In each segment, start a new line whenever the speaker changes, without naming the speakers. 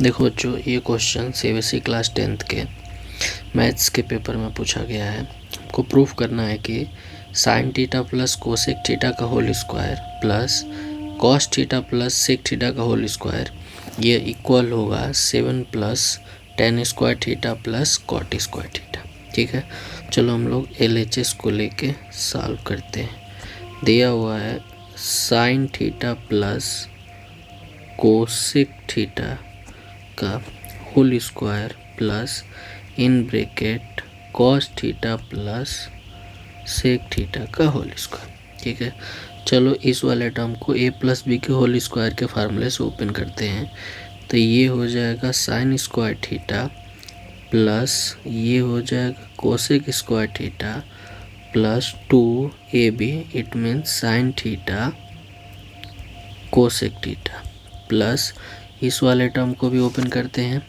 देखो बच्चों, ये क्वेश्चन सीबीएसई क्लास 10th के मैथ्स के पेपर में पूछा गया है। आपको प्रूफ करना है कि sine theta plus cosec theta का whole square plus cos theta plus sec theta का होल स्क्वायर ये इक्वल होगा 7 plus tan square theta plus cot square theta. ठीक है, चलो हम लोग एलएचएस को लेके सॉल्व करते हैं। दिया हुआ है sine theta plus cosec theta का whole square plus in bracket cos theta plus sec theta का होल स्क्वायर। ठीक है, चलो इस वाले टर्म को a प्लस बी के होल स्क्वायर के फार्मूले से ओपन करते हैं। तो ये हो जाएगा साइन स्क्वायर थीटा प्लस ये हो जाएगा cosec square theta plus 2ab, it means sine theta cosec theta plus इस वाले टर्म को भी ओपन करते हैं।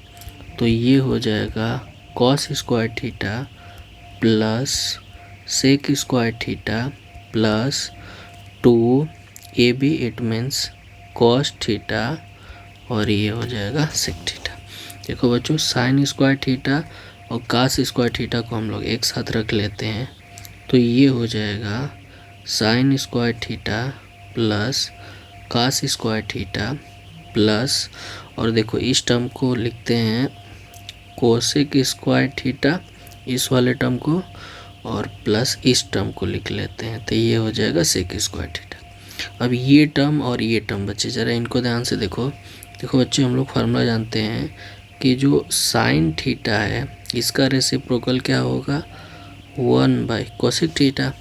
तो ये हो जाएगा cos square theta plus sec square theta plus 2ab, it means cos theta, और ये हो जाएगा सेक थीटा। देखो बच्चों, साइन स्क्वायर थीटा और कास स्क्वायर थीटा को हम लोग एक साथ रख लेते हैं। तो ये हो जाएगा sine square theta plus cos square theta plus, और देखो इस टर्म को लिखते हैं कोसेक स्क्वायर थीटा इस वाले टर्म को, और प्लस इस टर्म को लिख लेते हैं। तो ये हो जाएगा सेक स्क्वायर थीटा। अब ये टर्म और ये टर्म बच्चे, ज़रा इनको ध्यान से देखो। देखो बच्चे, हम लोग फार्मूला जानते हैं कि जो साइन थीटा है इसका रेसिप्रोकल क्या होगा 1 / cosec theta,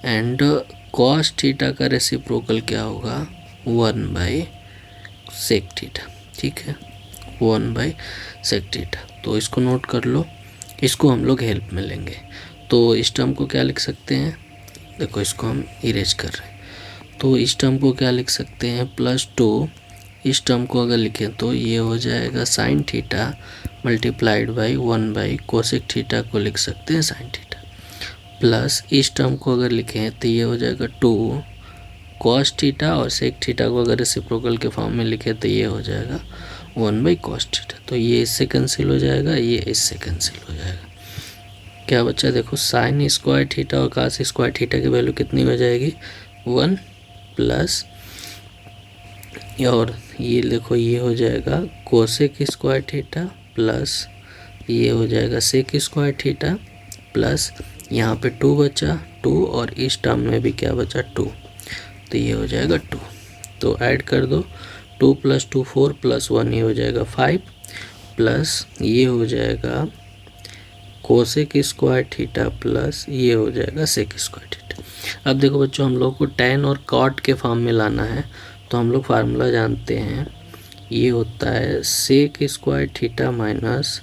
and cos theta का रेसिप्रोकल क्या होगा 1 / सेक थीटा। ठीक है, 1 / सेक थीटा। तो इसको नोट कर लो, इसको हम लोग हेल्प में लेंगे। तो इस टर्म को क्या लिख सकते हैं, देखो इसको हम इरेज कर रहे हैं। तो इस टर्म को क्या लिख सकते हैं +2। इस टर्म को अगर लिखें तो ये हो जाएगा sine theta multiplied by 1 / cosec theta को लिख सकते हैं साइन थीटा, प्लस इस टर्म को अगर लिखें तो ये हो जाएगा 2 कॉस थीटा, और सेक थीटा को अगर रेसिप्रोकल के फॉर्म में लिखे तो ये हो जाएगा 1 / कॉस थीटा। तो ये इससे कैंसिल हो जाएगा, ये इससे कैंसिल हो जाएगा। क्या बच्चा, देखो साइन स्क्वायर थीटा और कास स्क्वायर थीटा की वैल्यू कितनी हो जाएगी 1 प्लस, और ये देखो ये हो जाएगा कोसेक स्क्वायर थीटा प्लस ये हो जाएगा सेक स्क्वायर थीटा प्लस यहाँ पे 2 बचा 2, और इस टर्म में भी क्या बचा 2, तो ये हो जाएगा 2। तो ऐड कर दो, 2 + 2 4 + 1 ये हो जाएगा 5, प्लस ये हो जाएगा कोसेक स्क्वायर थीटा प्लस ये हो जाएगा सेक स्क्वायर थीटा। अब देखो बच्चों, हम लोग को टैन और कॉट के फॉर्म में लाना है। तो हम लोग फार्मूला जानते हैं, ये होता है sec square theta minus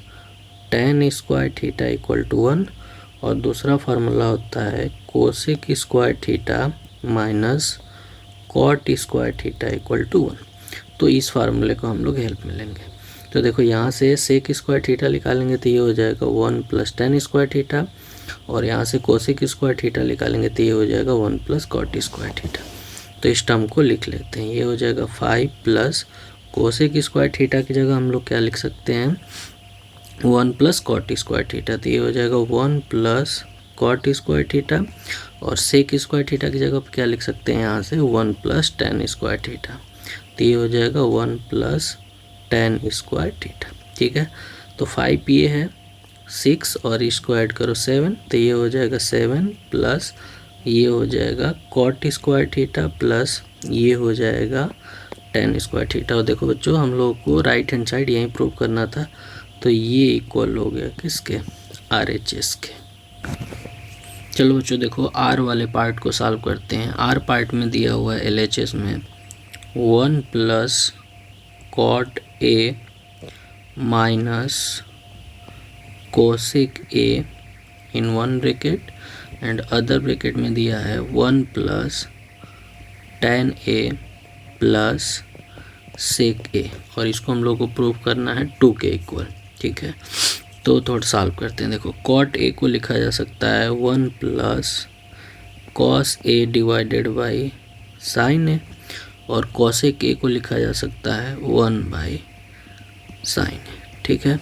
tan square theta = 1, और दूसरा फार्मूला होता है cosec square theta minus cot square theta = 1। तो इस फार्मूले को हम लोग हेल्प में लेंगे। तो देखो यहाँ से सेक स्क्वायर थीटा निकालेंगे तो ये हो जाएगा 1 + टैन स्क्वायर थीटा, और यहाँ से कोसेक स्क्वायर थीटा निकालेंगे तो ये हो जाएगा 1 + कॉट स्क्वायर थीटा। तो इस टर्म को लिख लेते हैं, ये हो जाएगा 5 प्लस कोसेक स्क्वायर थीटा की जगह हम लोग क्या लिख सकते हैं 1 + कॉट स्क्वायर थीटा। तो ये हो जाएगा 1 + कॉट स्क्वायर थीटा, और सेक स्क्वायर थीटा की जगह पर क्या लिख सकते हैं यहाँ से 1 + टैन स्क्वायर थीटा। तो ये हो जाएगा 1 + टैन स्क्वायर थीटा। ठीक है, तो 5 ये है 6, और इसको ऐड करो 7, तो ये हो जाएगा 7 प्लस ये हो जाएगा कॉट स्क्वायर थीटा प्लस ये हो जाएगा टैन स्क्वायर थीटा। और देखो बच्चों, हम लोगों को राइट हैंड साइड यहीं प्रूव करना था, तो ये इक्वल हो गया किसके RHS के। चलो बच्चों, देखो आर वाले पार्ट को सॉल्व करते हैं। आर पार्ट में दिया हुआ है LHS में 1 + cot A minus cosec A in 1 bracket, and other bracket में दिया है 1 + tan A plus sec A, और इसको हम लोग को प्रूव करना है 2 के इक्वल। ठीक है, तो थोड़ा सॉल्व करते हैं। देखो कॉट A को लिखा जा सकता है 1 + कॉस A / साइन A, और कोसेक A को लिखा जा सकता है 1 / साइन ए। ठीक है,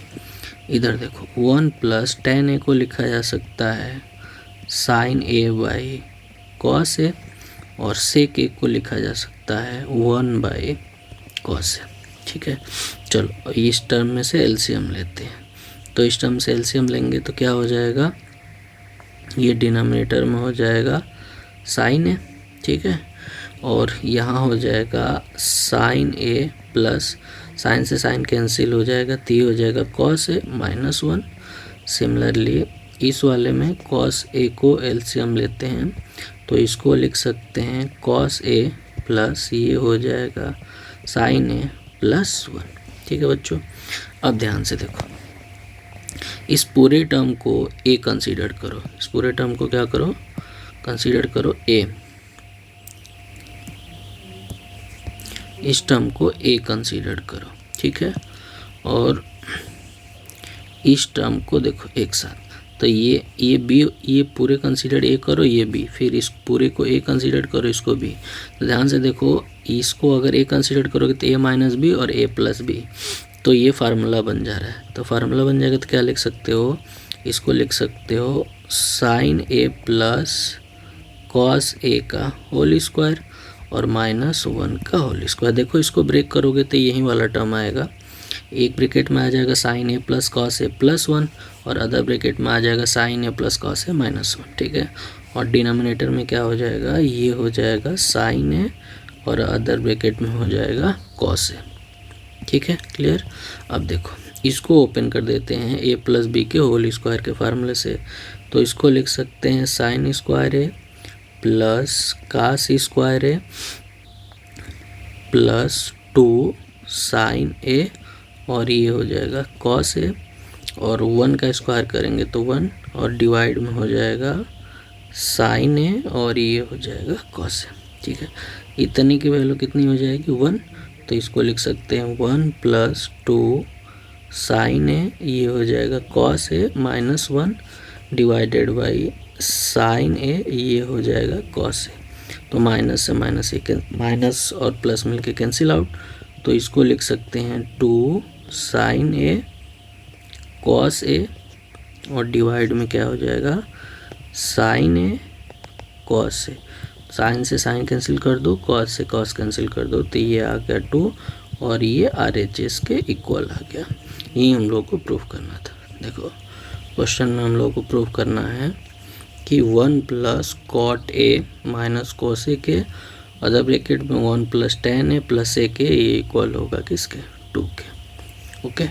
इधर देखो 1 प्लस टेन ए को लिखा जा सकता है sign A by cos A, और सेक ए को लिखा जा सकता है 1 बाई कॉस ए। ठीक है, चलो इस टर्म में से एलसीएम लेते हैं। तो इस टर्म से एलसीएम लेंगे तो क्या हो जाएगा, ये डिनोमिनेटर में हो जाएगा साइन ए। ठीक है, और यहाँ हो जाएगा साइन ए प्लस साइन से साइन कैंसिल हो जाएगा, तो ये हो जाएगा कॉस ए माइनस 1। सिमिलरली इस वाले में कॉस ए को एलसीएम लेते हैं तो इसको लिख सकते हैं कॉस ए प्लस ये हो जाएगा साइन ए प्लस 1। ठीक है बच्चों, अब ध्यान से देखो, इस पूरे टर्म को ए कंसीडर करो। इस पूरे टर्म को क्या करो, कंसीडर करो ए। इस टर्म को ए कंसीडर करो। ठीक है, और इस टर्म को देखो एक साथ, तो ये बी, ये पूरे कंसीडर ए करो, ये बी, फिर इस पूरे को ए कंसीडर करो, इसको बी। तो ध्यान से देखो, इसको अगर ए कंसीडर करोगे तो ए माइनस बी और ए प्लस बी, तो ये फार्मूला बन जा रहा है। तो फार्मूला बन जाएगा तो क्या लिख सकते हो, इसको लिख सकते हो sign A plus cos A का होल स्क्वायर और माइनस 1 का होल स्क्वायर। देखो इसको ब्रेक करोगे तो यही वाला टर्म आएगा, एक ब्रैकेट में आ जाएगा sign A plus cos A plus 1 और अदर ब्रैकेट में आ जाएगा sign A plus cos A minus 1। ठीक है, और डिनोमिनेटर में क्या हो जाएगा, ये हो जाएगा साइन ए और अदर ब्रैकेट में हो जाएगा कॉस ए। ठीक है, क्लियर। अब देखो इसको ओपन कर देते हैं ए प्लस बी के होल स्क्वायर के फार्मूले से, तो इसको लिख सकते हैं साइन स्क्वायर ए प्लस कास स्क्वायर ए प्लस 2 साइन ए और ये हो जाएगा कॉस ए, और 1 का स्क्वायर करेंगे तो 1 और डिवाइड में हो जाएगा साइन ए और ये हो जाएगा कॉस ए। ठीक है, इतनी की वैल्यू कितनी हो जाएगी 1, तो इसको लिख सकते हैं 1 प्लस 2 साइन ए, ये हो जाएगा cos A minus 1 divided by sine A, ये हो जाएगा कॉस ए। तो माइनस से माइनस माइनस और प्लस मिलके कैंसिल आउट, तो इसको लिख सकते हैं 2 साइन ए कॉस ए और डिवाइड में क्या हो जाएगा sign A cos A. Sign से साइन कैंसिल कर दो, कॉस से कॉस कैंसिल कर दो, तो ये आ गया 2 और ये RHS के इक्वल आ गया। यही हम लोग को प्रूफ करना था। देखो क्वेश्चन में हम लोग को प्रूफ करना है कि 1 plus cot A minus cos A के अदर ब्रैकेट में 1 plus tan A plus A के, ये इक्वल होगा किसके 2 के। ओके।